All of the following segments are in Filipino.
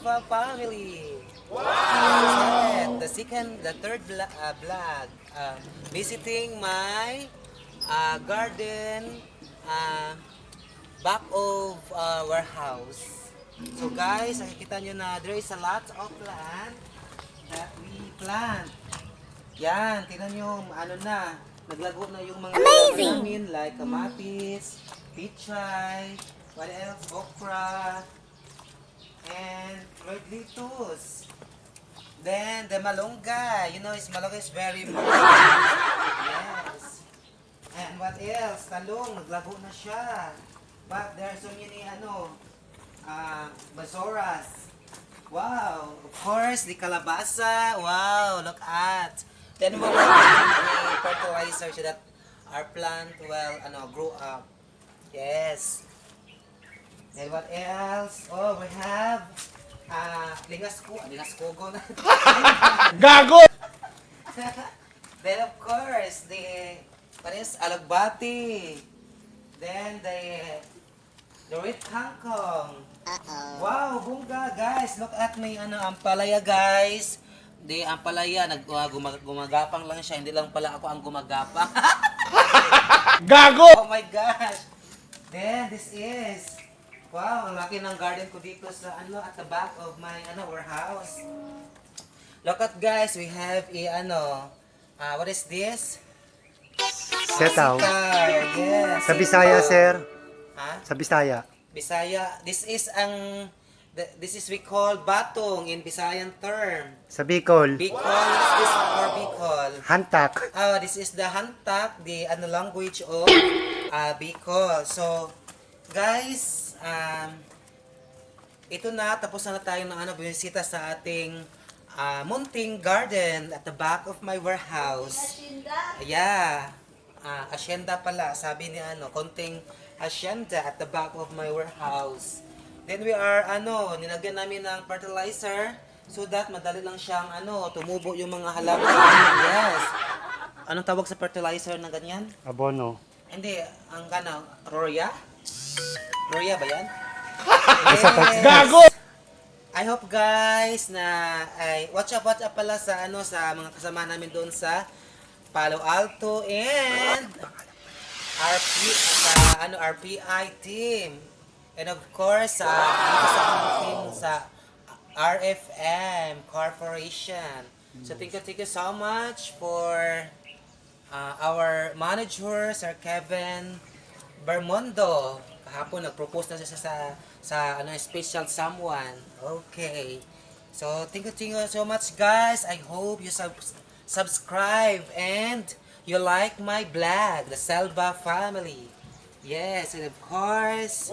Salva family. Wow! The third vlog, visiting my garden back of warehouse. So guys, nakikita nyo na there is a lot of plant that we plant. Yan, tingnan nyo, ano na, naglago na yung mga namin like kamatis, pichay, what else, okra, and red lettuce. Then the malunggay, you know, malunggay is very yes. And what else? Talong, naglago na siya. But there are so many basoras. Wow, of course, the kalabasa. Wow, look at. Then we're putting a fertilizer so that our plant will grow up. Yes. And what else? Oh, we have lingas kugo na. Gago! Then of course, the what is alagbati. Then the red kangkong. Wow, bungga guys. Look at may ampalaya guys. Di ampalaya gumagapang lang siya, hindi lang pala ako ang gumagapang. Gago! Oh my gosh. Then this is wow, ang laki ng garden ko dito sa at the back of my warehouse. Look at guys, we have what is this? Setaw. Yes. Sa Bisaya, sir. Ha? Sa Bisaya. Bisaya. This is we call batong in Bisayan term. Sa Bicol. Bicol, what is this for Bicol? Hantak. This is the hantak, the language of Bicol. So, guys, ito na, tapos na tayo ng bumisita sa ating munting garden at the back of my warehouse. Yeah. Asyenda pala, sabi ni konting asyenda at the back of my warehouse. Then we are nilagyan namin ng fertilizer so that madali lang siyang tumubo yung mga halaman. Yes. Anong tawag sa fertilizer na ganyan? Abono. Hindi, ang Roya? Roya ba yan? Yes. Gago! I hope guys na watch up pala sa sa mga kasama namin doon sa Palo Alto and RPI team. And of course, dito sa aming team sa RFM Corporation. So thank you so much for our manager, Sir Kevin Bermondo. Kahapon nag-propose na siya sa special someone. Okay. So thank you so much guys. I hope you subscribe and you like my vlog, the Salva family. Yes, and of course,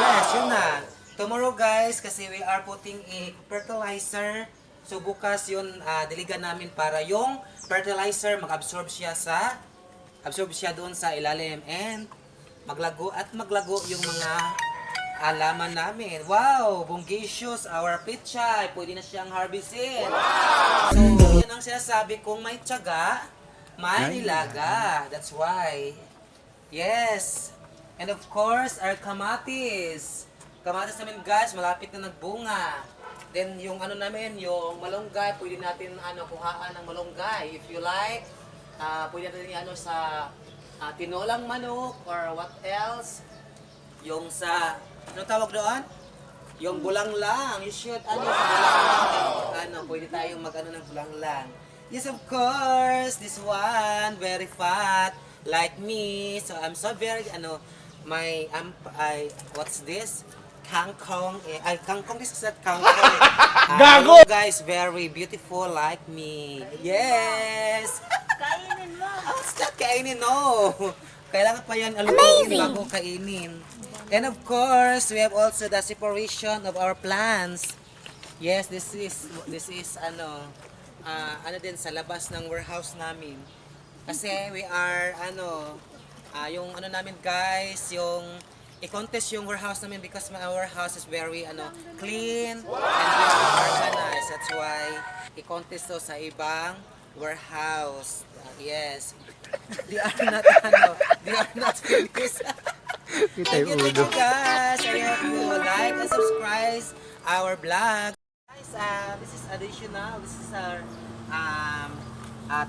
yes, yun na. Tomorrow guys, kasi we are putting a fertilizer. So bukas yun, diligan namin para yung fertilizer mag-absorb siya doon sa ilalim and maglago yung mga alaman namin. Wow, bungacious, our pichay, pwede na siyang harvestin. So, yan ang sinasabi kong may tiyaga, may nilaga. That's why. Yes. And of course, our kamatis. Kamatis namin guys, malapit na nagbunga. Then yung namin, yung malunggay, pwede natin kuhaan ng malunggay. If you like, pwede natin sa tinolang manok or what else. Yung sa ano tawag doon? Yung bulanglang. You should sa bulanglang. Pwede tayong ng bulanglang. Yes, of course. This one, very fat, like me. So, I'm so very, what's this? Kangkong. Kangkong, this is not kangkong. Gago! Guys, very beautiful like me. Yes! Kainin mo. Stop kainin, no! Kailangan pa yan alutuin bago kainin. And of course, we have also the separation of our plants. Yes, this is din sa labas ng warehouse namin. Kasi we are yung namin guys, yung i-contest yung warehouse namin because our warehouse is very clean and very organized. That's why i-contest to sa ibang warehouse. Yes. They are not finished. Thank you guys. I hope you like and subscribe our vlog. Guys, this is additional. This is our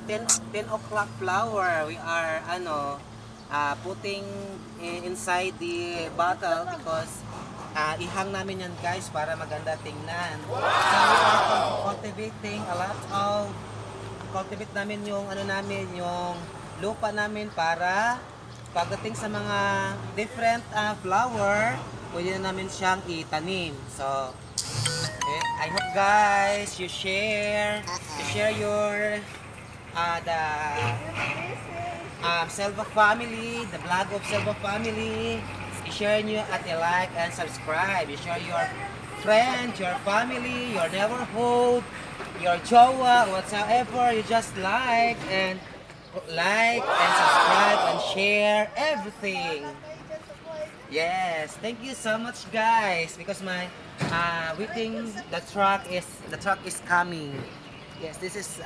10 o'clock flower. We are putting inside the bottle because ihang namin yan guys para maganda tingnan. So we are cultivating a lot of cultivate namin yung yung lupa namin para pagdating sa mga different flower, pwede na namin siyang itanim. So I hope guys you share your the Selva family, the vlog of Selva family. I-share nyo at i-like and subscribe. I-share your friends, your family, your neighborhood, your jowa, whatsoever. You just like and subscribe and share everything. Yes, thank you so much guys because my waiting the truck is coming. Yes, this is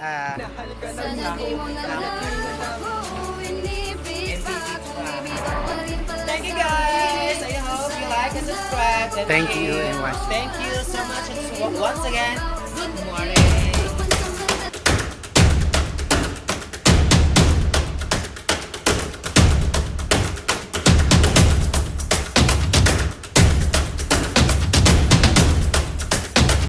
Thank you guys. I hope you like and subscribe. Thank you and watch. Thank you so much and once again, good morning.